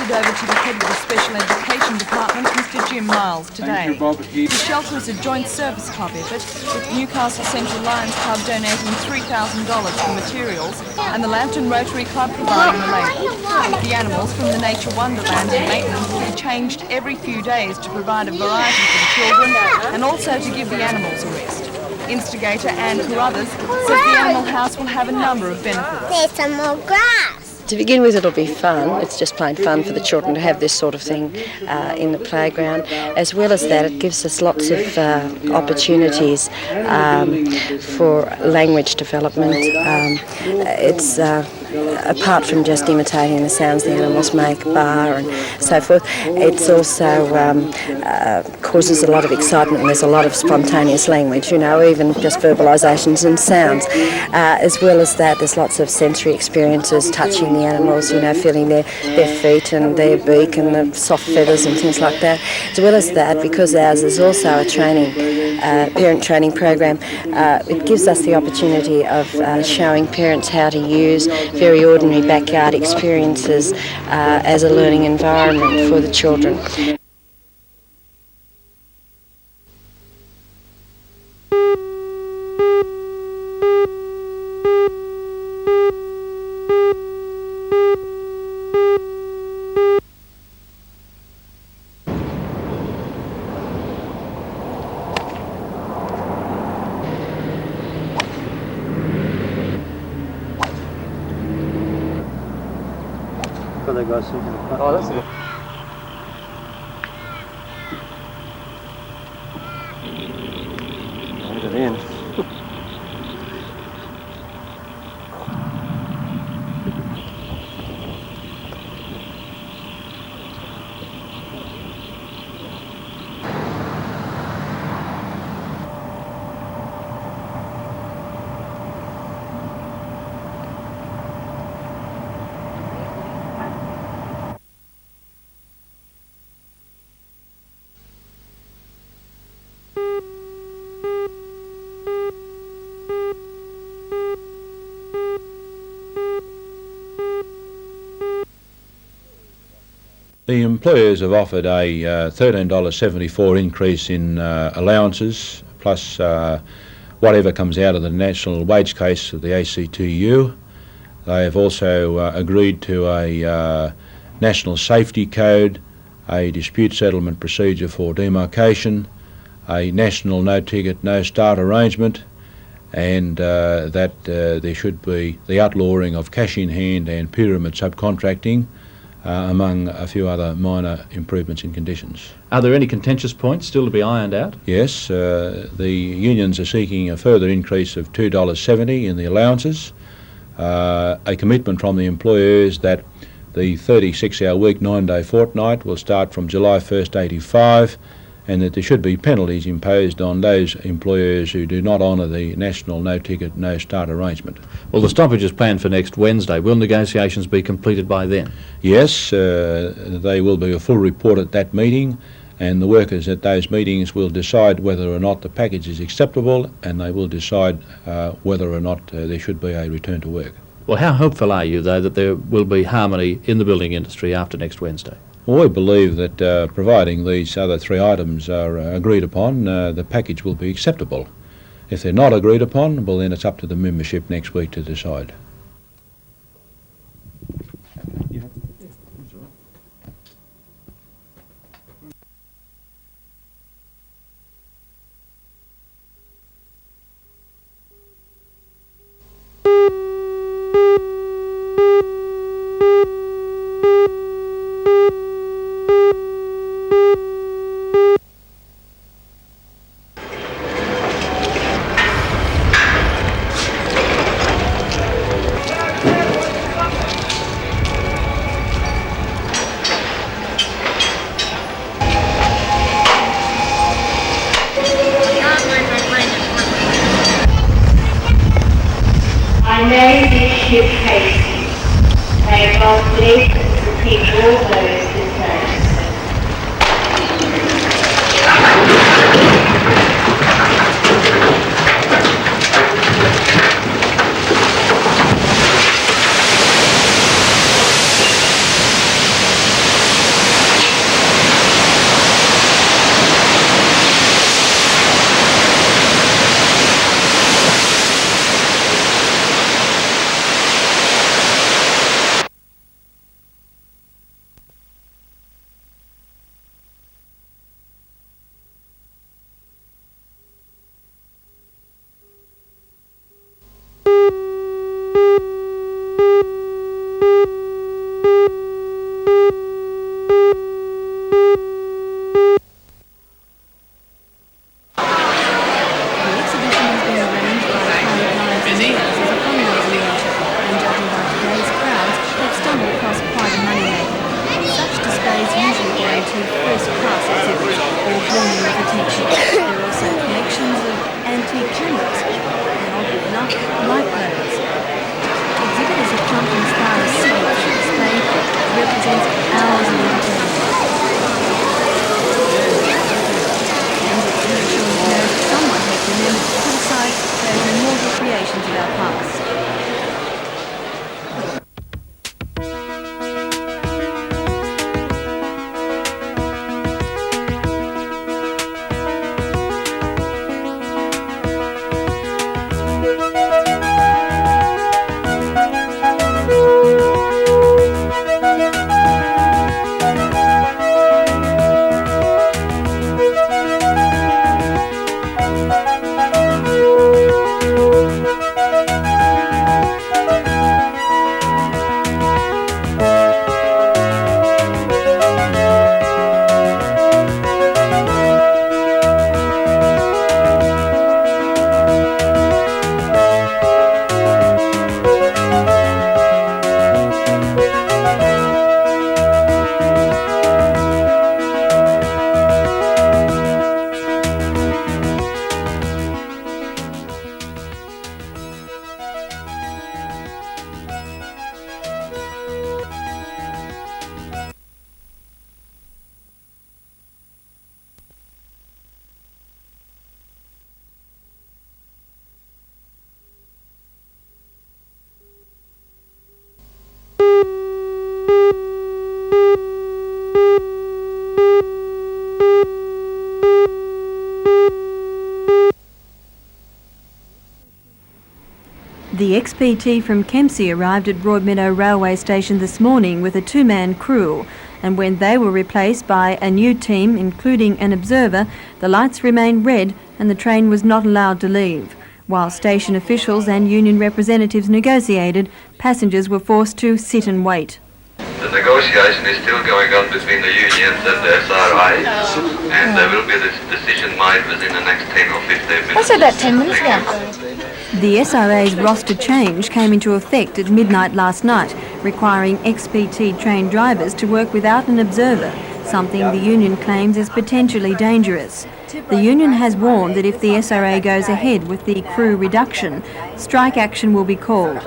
handed over to the head of the Special Education Department, Mr Jim Miles, today. The shelter is a joint service club effort, with Newcastle Central Lions Club donating $3,000 for materials and the Lambton Rotary Club providing the labour. The animals from the Nature Wonderland in Maitland will be changed every few days to provide a variety for the children and also to give the animals a rest. Instigator Anne Carruthers says the animal house will have a number of benefits. There's some more grass. To begin with, it'll be fun. It's just plain fun for the children to have this sort of thing in the playground. As well as that, it gives us lots of opportunities for language development. It's apart from just imitating the sounds the animals make, bar and so forth, it's also causes a lot of excitement, and there's a lot of spontaneous language, you know, even just verbalisations and sounds. As well as that, there's lots of sensory experiences, touching the animals, you know, feeling their feet and their beak and the soft feathers and things like that. As well as that, because ours is also a training, parent training program, it gives us the opportunity of showing parents how to use very ordinary backyard experiences as a learning environment for the children. Oh, that's it. Get it in. The employers have offered a $13.74 increase in allowances, plus whatever comes out of the national wage case of the ACTU. They have also agreed to a national safety code, a dispute settlement procedure for demarcation, a national no-ticket, no-start arrangement, and that there should be the outlawing of cash in hand and pyramid subcontracting, among a few other minor improvements in conditions. Are there any contentious points still to be ironed out? Yes, the unions are seeking a further increase of $2.70 in the allowances, a commitment from the employers that the 36-hour week, 9-day fortnight will start from July 1st, 85, and that there should be penalties imposed on those employers who do not honour the national no-ticket, no-start arrangement. Well, the stoppage is planned for next Wednesday. Will negotiations be completed by then? Yes, they will be a full report at that meeting, and the workers at those meetings will decide whether or not the package is acceptable, and they will decide whether or not there should be a return to work. Well, how hopeful are you, though, that there will be harmony in the building industry after next Wednesday? Well, we believe that providing these other three items are agreed upon, the package will be acceptable. If they're not agreed upon, well, then it's up to the membership next week to decide. I know this ship hastened. May God bless and keep all those concerned. our past. The XPT from Kempsey arrived at Broadmeadow railway station this morning with a two-man crew, and when they were replaced by a new team, including an observer, the lights remained red and the train was not allowed to leave. While station officials and union representatives negotiated, passengers were forced to sit and wait. The negotiation is still going on between the unions and the SRI, and there will be a decision made within the next 10 or 15 minutes. That's about 10 minutes ago. The SRA's roster change came into effect at midnight last night, requiring XPT train drivers to work without an observer, something the union claims is potentially dangerous. The union has warned that if the SRA goes ahead with the crew reduction, strike action will be called.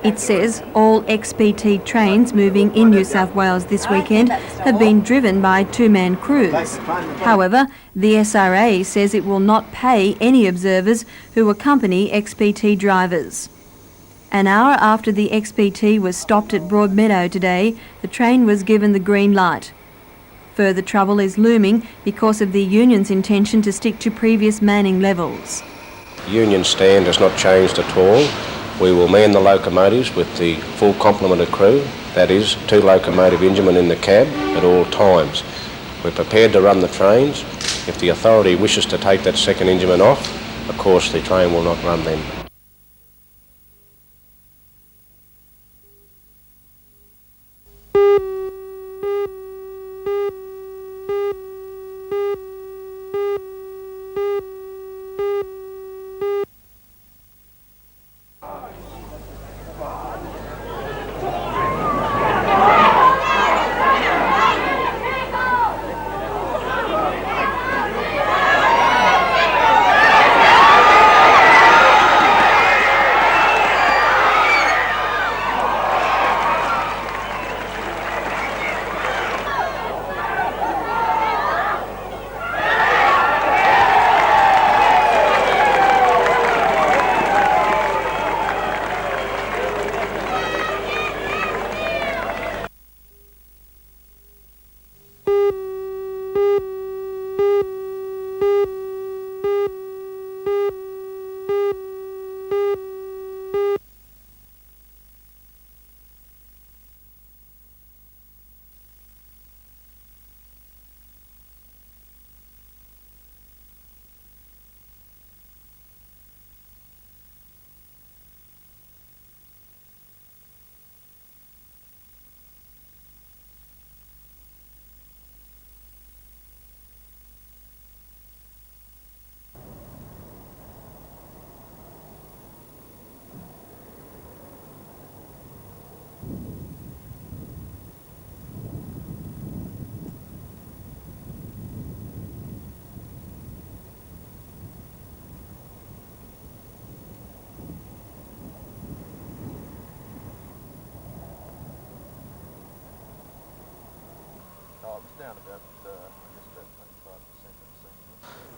It says all XPT trains moving in New South Wales this weekend have been driven by two-man crews. However, the SRA says it will not pay any observers who accompany XPT drivers. An hour after the XPT was stopped at Broadmeadow today, the train was given the green light. Further trouble is looming because of the union's intention to stick to previous manning levels. Union stand has not changed at all. We will man the locomotives with the full complement of crew, that is, 2 locomotive enginemen in the cab at all times. We're prepared to run the trains. If the authority wishes to take that second engineman off, of course the train will not run then.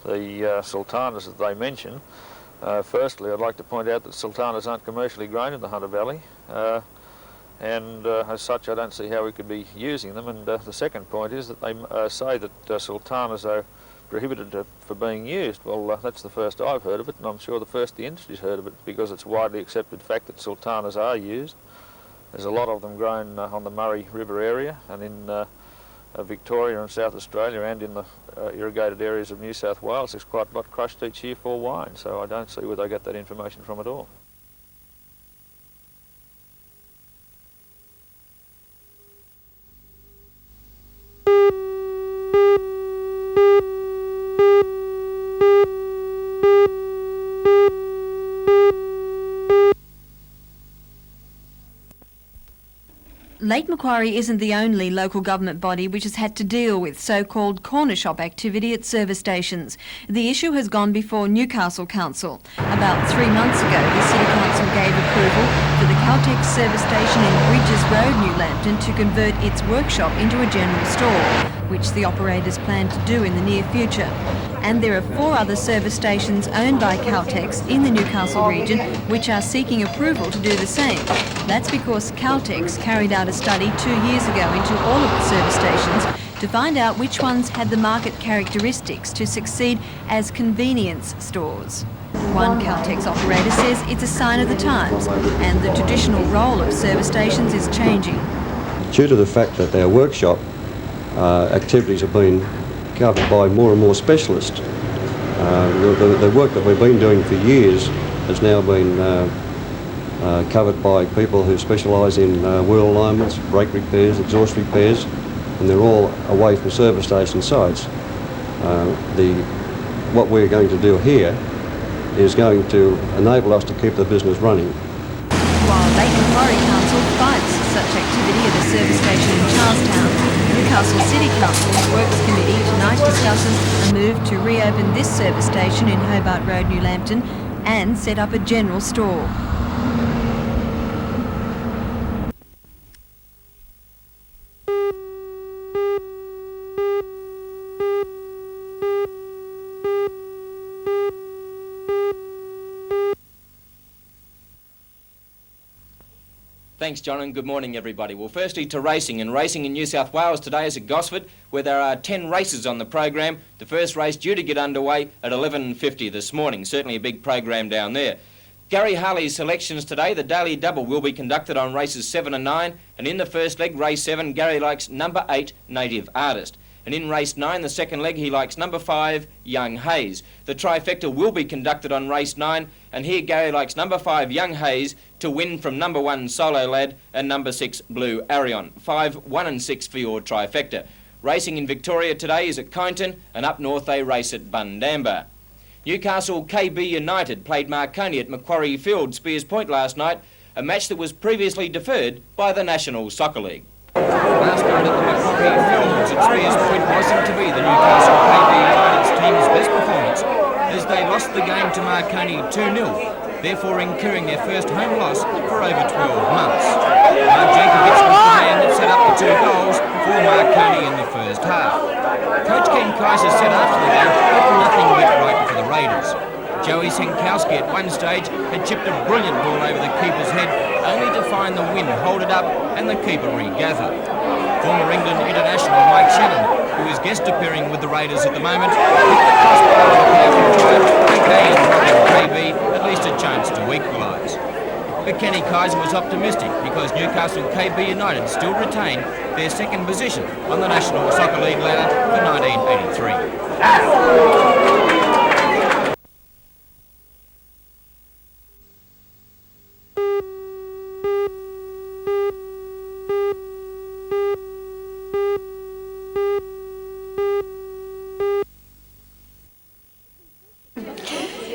The sultanas that they mention Firstly, I'd like to point out that sultanas aren't commercially grown in the Hunter Valley, and as such I don't see how we could be using them. And the second point is that they say that sultanas are prohibited for being used. Well, that's the first I've heard of it, and I'm sure the first the industry's heard of it, because it's a widely accepted fact that sultanas are used. There's a lot of them grown on the Murray River area and in Victoria and South Australia, and in the irrigated areas of New South Wales. There's quite a lot crushed each year for wine, so I don't see where they get that information from at all. Lake Macquarie isn't the only local government body which has had to deal with so-called corner shop activity at service stations. The issue has gone before Newcastle Council. About 3 months ago, the City Council gave approval for the Caltex service station in Bridges Road, New Lambton, to convert its workshop into a general store, which the operators plan to do in the near future. And there are 4 other service stations owned by Caltex in the Newcastle region which are seeking approval to do the same. That's because Caltex carried out a study 2 years ago into all of the service stations to find out which ones had the market characteristics to succeed as convenience stores. One Caltex operator says it's a sign of the times, and the traditional role of service stations is changing. Due to the fact that our workshop activities have been covered by more and more specialists, the work that we've been doing for years has now been covered by people who specialise in wheel alignments, brake repairs, exhaust repairs, and they're all away from service station sites. What we're going to do here is going to enable us to keep the business running. While Lake Macquarie Council fights such activity at a service station in Charlestown, Newcastle City Council's Works Committee tonight discusses a move to reopen this service station in Hobart Road, New Lambton, and set up a general store. Thanks, John, and good morning, everybody. Well, firstly to racing, and racing in New South Wales today is at Gosford, where there are 10 races on the program. The first race due to get underway at 11:50 this morning. Certainly a big program down there. Gary Harley's selections today, the Daily Double, will be conducted on races 7 and 9, and in the first leg, race 7, Gary likes number 8, Native Artist. And in race 9, the second leg, he likes number 5, Young Hayes. The trifecta will be conducted on race 9, and here Gary likes number 5, Young Hayes, to win from number 1, Solo Lad, and number 6, Blue Arion. 5, 1 and 6 for your trifecta. Racing in Victoria today is at Kyneton, and up north they race at Bundamba. Newcastle KB United played Marconi at Macquarie Field, Spears Point, last night, a match that was previously deferred by the National Soccer League. Last night at the Macquarie Fields at Spears Point wasn't to be the Newcastle KB United's team's best performance, as they lost the game to Marconi 2-0, therefore incurring their first home loss for over 12 months. Mark Jankovic was the man that set up the 2 goals for Marconi in the first half. Coach Ken Kaiser said after the game that nothing went right for the Raiders. Joey Senkowski at one stage had chipped a brilliant ball over the keeper's head, only to find the wind hold it up and the keeper regather. Former England international Mike Shannon, who is guest appearing with the Raiders at the moment, picked the crossbar with a powerful drive and gave KB at least a chance to equalise. But Kenny Kaiser was optimistic because Newcastle KB United still retain their second position on the National Soccer League ladder for 1983.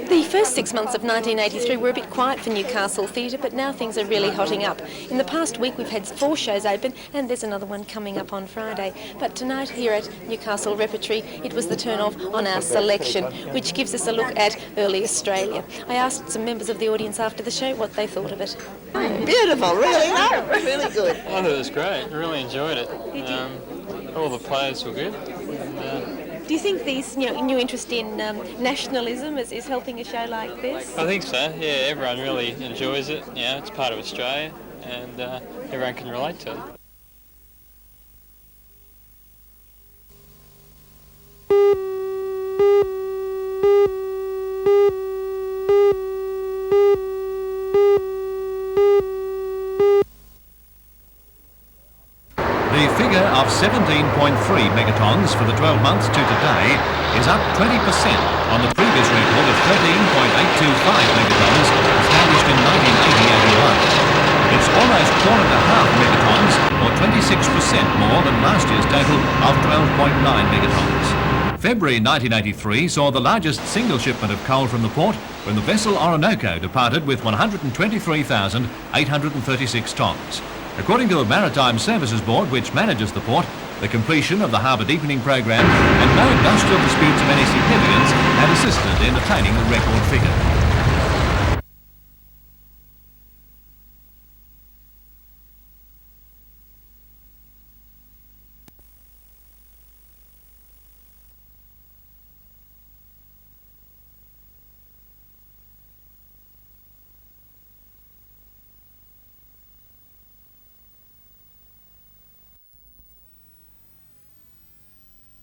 The first 6 months of 1983 were a bit quiet for Newcastle Theatre, but now things are really hotting up. In the past week we've had 4 shows open, and there's another one coming up on Friday. But tonight here at Newcastle Repertory, it was the turn-off on our selection, which gives us a look at early Australia. I asked some members of the audience after the show what they thought of it. Beautiful, really, no, really good. I thought it was great, I really enjoyed it. All the players were good. And, Do you think these, new interest in nationalism is helping a show like this? I think so, yeah, everyone really enjoys it, it's part of Australia and everyone can relate to it. The figure of 17.3 megatons for the 12 months to today is up 20% on the previous record of 13.825 megatons established in 1980-81. It's almost 4.5 megatons, or 26% more than last year's total of 12.9 megatons. February 1983 saw the largest single shipment of coal from the port when the vessel Orinoco departed with 123,836 tonnes. According to the Maritime Services Board, which manages the port, the completion of the harbour deepening program and no industrial disputes of any significance had assisted in attaining the record figure.